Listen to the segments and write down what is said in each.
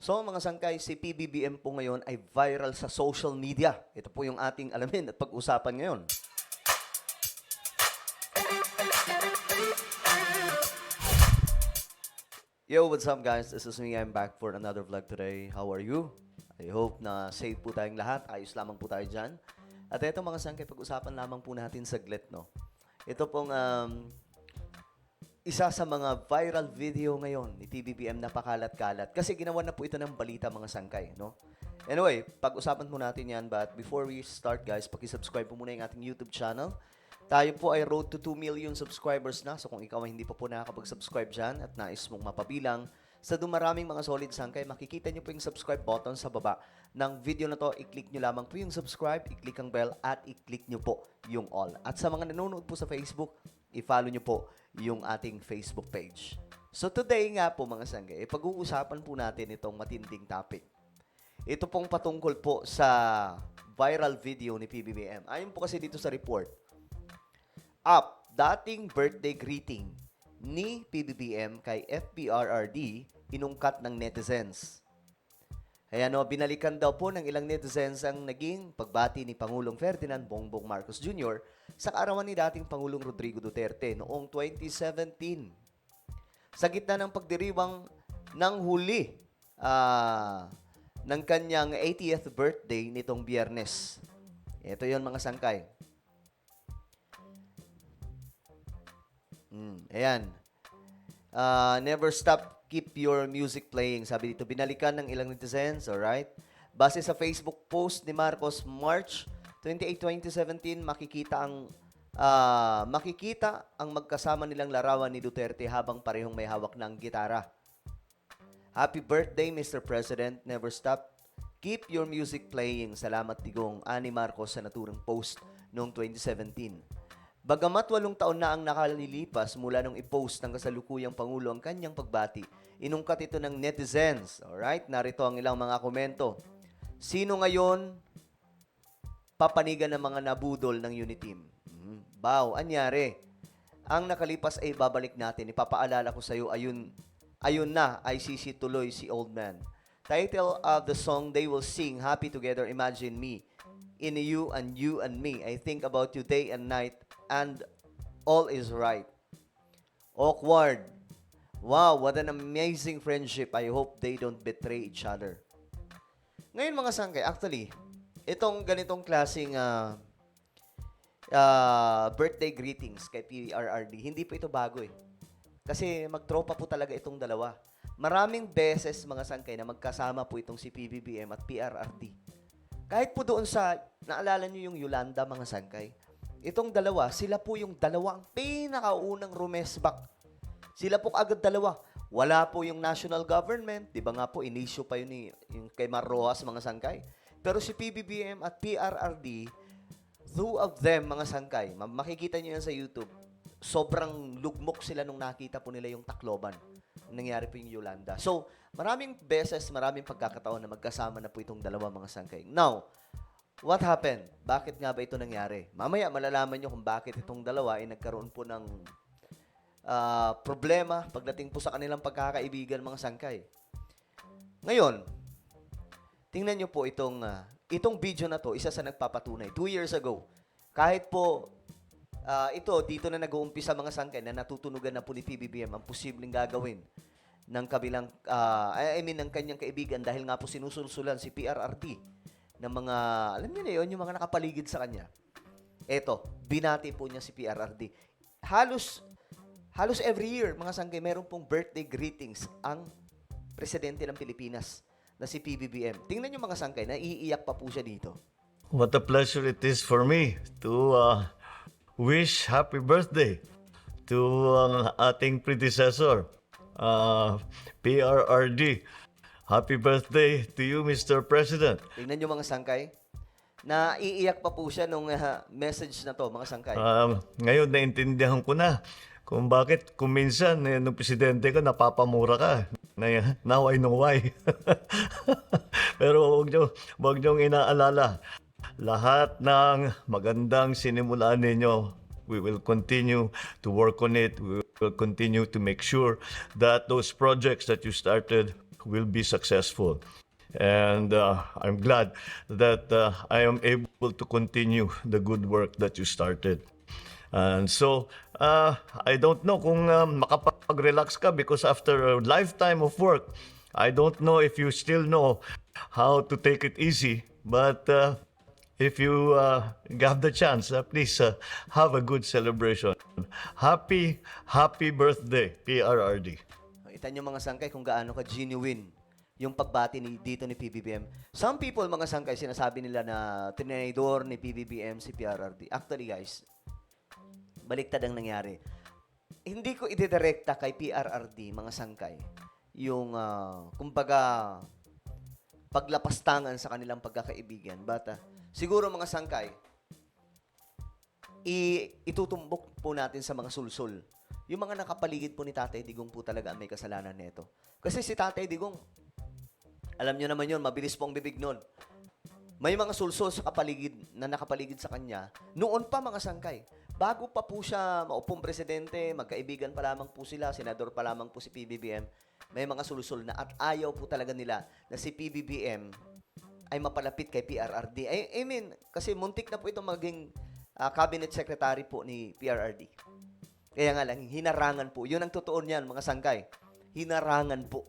So mga sangkay, si PBBM po ngayon ay viral sa social media. Ito po yung ating alamin at pag-usapan ngayon. Yo, what's up guys? This is me. I'm back for another vlog today. How are you? I hope na safe po tayong lahat. Ayos lamang po tayo dyan. At ito mga sangkay, pag-usapan lamang po natin saglit, no? Ito pong isa sa mga viral video ngayon ni PBBM na pakalat-kalat. Kasi ginawa na po ito ng balita mga sangkay, no? Anyway, pag-usapan po natin yan. But before we start guys, pakisubscribe po muna yung ating YouTube channel. Tayo po ay road to 2 million subscribers na. So kung ikaw ay hindi pa po nakakapag-subscribe dyan at nais mong mapabilang sa dumaraming mga solid sangkay, makikita nyo po yung subscribe button sa baba ng video na to. I-click nyo lamang po yung subscribe, i-click ang bell at i-click nyo po yung all. At sa mga nanonood po sa Facebook, i-follow nyo po yung ating Facebook page. So today nga po mga sangkay, pag-uusapan po natin itong matinding topic. Ito pong patungkol po sa viral video ni PBBM. Ayon po kasi dito sa report, dating birthday greeting ni PBBM kay FPRRD inungkat ng netizens. Ayan o, binalikan daw po ng ilang netizens ang naging pagbati ni Pangulong Ferdinand Bongbong Marcos Jr. sa kaarawan ni dating Pangulong Rodrigo Duterte noong 2017. Sa gitna ng pagdiriwang ng huli ng kanyang 80th birthday nitong Biyernes. Ito yon mga sangkay. Ayan. Never stop, keep your music playing. Sabi dito, binalikan ng ilang netizens, alright? Base sa Facebook post ni Marcos, March 28, 2017, makikita ang magkasama nilang larawan ni Duterte habang parehong may hawak ng gitara. Happy birthday, Mr. President. Never stop, keep your music playing. Salamat Digong, ani Marcos sa naturang post noong 2017. Bagamat 8 taon na ang nakalilipas mula nung i-post ng kasalukuyang Pangulo ang kanyang pagbati, inungkat ito ng netizens. Alright? Narito ang ilang mga komento. Sino ngayon papanigan ng mga nabudol ng Uniteam? Baw, anyari? Ang nakalipas ay babalik natin. Ipapaalala ko sa iyo, ayun na, ICC tuloy si Old Man. Title of the song they will sing, Happy Together, Imagine Me. In you and me. I think about you day and night and all is right. Awkward. Wow, what an amazing friendship. I hope they don't betray each other. Ngayon mga sangkay, actually, itong ganitong klaseng birthday greetings kay PRRD, hindi po ito bago eh. Kasi magtropa po talaga itong dalawa. Maraming beses mga sangkay na magkasama po itong si PBBM at PRRD. Kahit po doon sa, naalala nyo yung Yolanda mga sangkay, itong dalawa, sila po yung dalawang pinakaunang rumesbak. Sila po agad dalawa. Wala po yung national government, di ba nga po, inisyo pa yun yung kay Mar Rojas mga sangkay. Pero si PBBM at PRRD, two of them mga sangkay, makikita nyo yan sa YouTube, sobrang lugmok sila nung nakita po nila yung Tacloban. Nangyari po yung Yolanda. So, maraming beses, maraming pagkakataon na magkasama na po itong dalawa mga sangkay. Now, what happened? Bakit nga ba ito nangyari? Mamaya malalaman nyo kung bakit itong dalawa ay nagkaroon po ng problema pagdating po sa kanilang pagkakaibigan mga sangkay. Ngayon, tingnan nyo po itong video na to, isa sa nagpapatunay. 2 years ago, kahit po dito na nag-uumpisa mga sangkay na natutunugan na po ni PBBM ang posibleng gagawin ng kabilang, ng kanyang kaibigan dahil nga po sinusulsulan si PRRD ng mga, alam niyo na yun, yung mga nakapaligid sa kanya. Eto, binati po niya si PRRD. Halos every year, mga sangkay, meron pong birthday greetings ang presidente ng Pilipinas na si PBBM. Tingnan niyo mga sangkay, naiiyak pa po siya dito. What a pleasure it is for me to wish happy birthday to ang ating predecessor, PRRD. Happy birthday to you, Mr. President. Tingnan nyo mga sangkay. Naiiyak pa po siya nung message na to, mga sangkay. Ngayon, naintindihan ko na kung bakit kung minsan, nung presidente ko, napapamura ka. Now I know why. Pero huwag niyong inaalala. Lahat ng magandang sinimulan ninyo, we will continue to work on it. We will continue to make sure that those projects that you started will be successful. And I'm glad that I am able to continue the good work that you started. And so, I don't know kung makapag-relax ka because after a lifetime of work, I don't know if you still know how to take it easy. But if you have the chance, please have a good celebration. Happy birthday, PRRD. Kita nyo mga sangkay kung gaano ka genuine yung pagbati dito ni PBBM. Some people, mga sangkay, sinasabi nila na tinidor ni PBBM si PRRD. Actually, guys, baliktad ang nangyari. Hindi ko ididirekta kay PRRD, mga sangkay, yung, kumbaga, paglapastangan sa kanilang pagkakaibigan. But, siguro mga sangkay, itutumbok po natin sa mga sulsul. Yung mga nakapaligid po ni Tatay Digong po talaga ang may kasalanan nito. Kasi si Tatay Digong, alam nyo naman yun, mabilis po ang bibig nun. May mga sulsul sa kapaligid na nakapaligid sa kanya. Noon pa mga sangkay, bago pa po siya maupong presidente, magkaibigan pa lamang po sila, senador pa lamang po si PBBM, may mga sulsul na at ayaw po talaga nila na si PBBM ay mapalapit kay PRRD. I mean, kasi muntik na po itong maging cabinet secretary po ni PRRD. Kaya nga lang, hinarangan po. Yun ang totoo niyan, mga sangkay. Hinarangan po.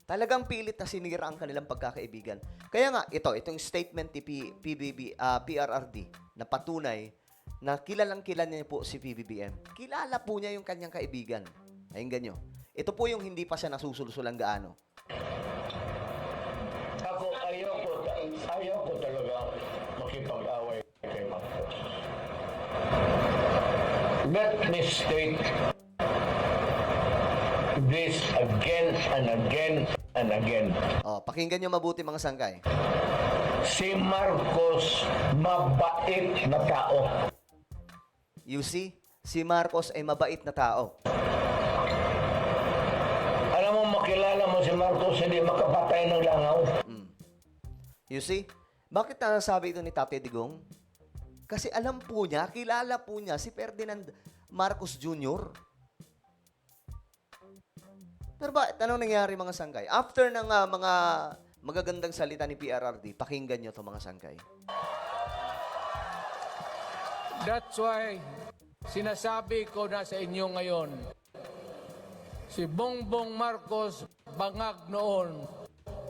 Talagang pilit na sinira ang kanilang pagkakaibigan. Kaya nga, itong statement ni PRRD na patunay na kilala niya po si PBBM. Kilala po niya yung kanyang kaibigan. Ayun ganyo. Ito po yung hindi pa siya nasusulsulang gaano. Ako, ayaw ko talaga makipag-away kay Marcos. Let me state this again and again and again. Pakinggan nyo mabuti mga sangkay. Si Marcos, mabait na tao. You see, si Marcos ay mabait na tao. Alam mo, makilala mo si Marcos, hindi makapatay ng langaw. You see? Bakit nasabi ito ni Tatay Digong? Kasi alam po niya, kilala po niya si Ferdinand Marcos Jr. Pero bakit? Anong nangyari mga sangkay? After ng mga magagandang salita ni PRRD, pakinggan nyo ito mga sangkay. That's why sinasabi ko na sa inyo ngayon, si Bongbong Marcos bangag noon,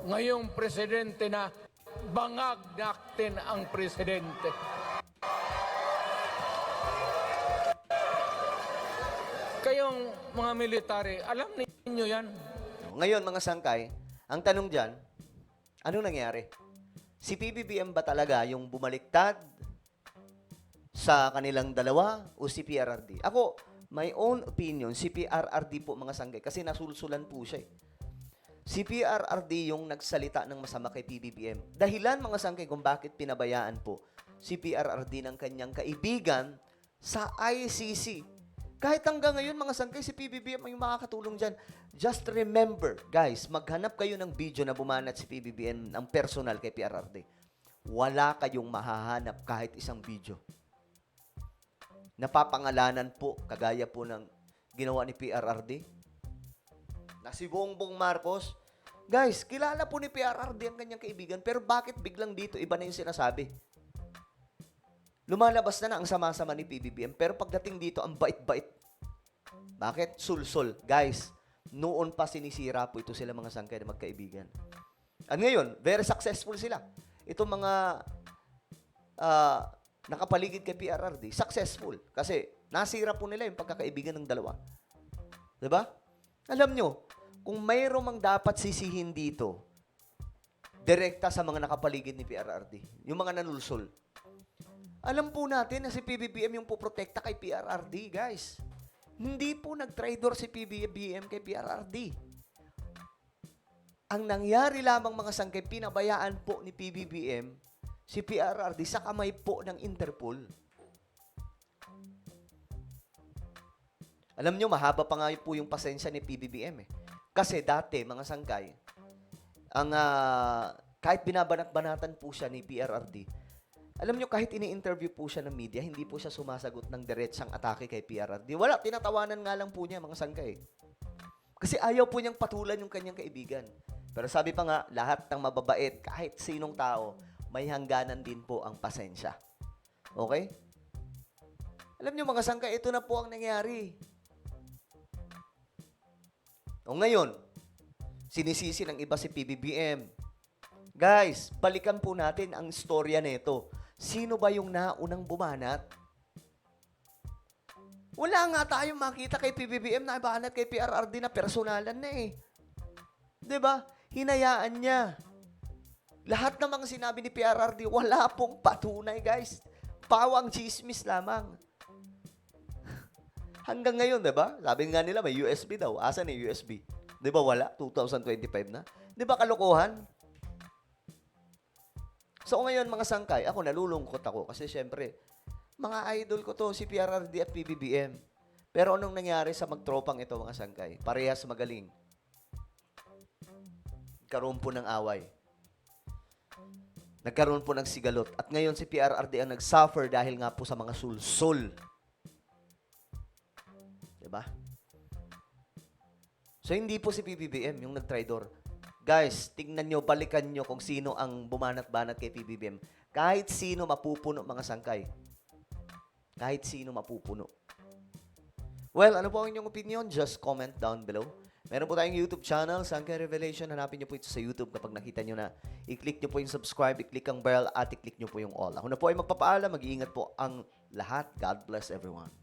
ngayong presidente na bangag natin ang presidente. Kayong mga military, alam ninyo yan? Ngayon mga sangkay, ang tanong dyan, anong nangyari? Si PBBM ba talaga yung bumaliktad sa kanilang dalawa o si PRRD? Ako, my own opinion, si PRRD po mga sangkay kasi nasulsulan po siya eh. Si PRRD yung nagsalita ng masama kay PBBM. Dahilan mga sangkay kung bakit pinabayaan po si PRRD ng kanyang kaibigan sa ICC. Kahit hanggang ngayon, mga sangkay, si PBBM ay makakatulong dyan. Just remember, guys, maghanap kayo ng video na bumanat si PBBM ng personal kay PRRD. Wala kayong mahahanap kahit isang video. Napapangalanan po, kagaya po ng ginawa ni PRRD. Na si Bongbong Marcos. Guys, kilala po ni PRRD ang kanyang kaibigan, pero bakit biglang dito iba na yung sinasabi? Lumalabas na ang sama-sama ni PBBM, pero pagdating dito, ang bait-bait. Bakit? Sulsul. Guys, noon pa sinisira po ito sila mga sangkay na magkaibigan. At ngayon, very successful sila. Itong mga nakapaligid kay PRRD, successful. Kasi nasira po nila yung pagkakaibigan ng dalawa. Diba? Alam nyo, kung mayroong mang dapat sisihin dito, direkta sa mga nakapaligid ni PRRD, yung mga nanulsul, alam po natin na si PBBM yung puprotekta kay PRRD, guys. Hindi po nag-traitor si PBBM kay PRRD. Ang nangyari lamang mga sangkay, pinabayaan po ni PBBM si PRRD sa kamay po ng Interpol. Alam nyo, mahaba pa nga po yung pasensya ni PBBM eh. Kasi dati, mga sangkay, ang kahit binabanat-banatan po siya ni PRRD, alam nyo, kahit ini-interview po siya ng media, hindi po siya sumasagot ng diretsang atake kay PRRD. Wala, tinatawanan nga lang po niya, mga sangkay. Kasi ayaw po niyang patulan yung kanyang kaibigan. Pero sabi pa nga, lahat ng mababait, kahit sinong tao, may hangganan din po ang pasensya. Okay? Alam niyo mga sangkay, ito na po ang nangyari. O ngayon, sinisisi ng iba si PBBM. Guys, balikan po natin ang istorya nito. Sino ba yung naunang bumanat? Wala nga tayong makita kay PBBM na bumanat kay PRRD na personalan na eh. 'Di ba? Hinayaan niya. Lahat ng mga sinabi ni PRRD, wala pong patunay, guys. Pawang chismis lamang. Hanggang ngayon, 'di ba? Sabi nga nila may USB daw. Asan yung USB? 'Di ba wala? 2025 na. 'Di ba kalokohan? So ngayon mga sangkay, ako nalulungkot ako kasi syempre, mga idol ko to, si PRRD at PBBM. Pero anong nangyari sa magtropang ito mga sangkay? Parehas magaling. Nagkaroon po ng away. Nagkaroon po ng sigalot. At ngayon si PRRD ang nag-suffer dahil nga po sa mga sulsul. Diba? So hindi po si PBBM yung nag-tridor. Guys, tingnan nyo, balikan nyo kung sino ang bumanat-banat kay PBBM. Kahit sino mapupuno mga sangkay. Kahit sino mapupuno. Well, ano po ang inyong opinion? Just comment down below. Meron po tayong YouTube channel, Sangkay Revelation. Hanapin nyo po ito sa YouTube kapag nakita nyo na. I-click nyo po yung subscribe, i-click ang bell, at i-click nyo po yung all. Ako na po ay magpapaalam. Mag-iingat po ang lahat. God bless everyone.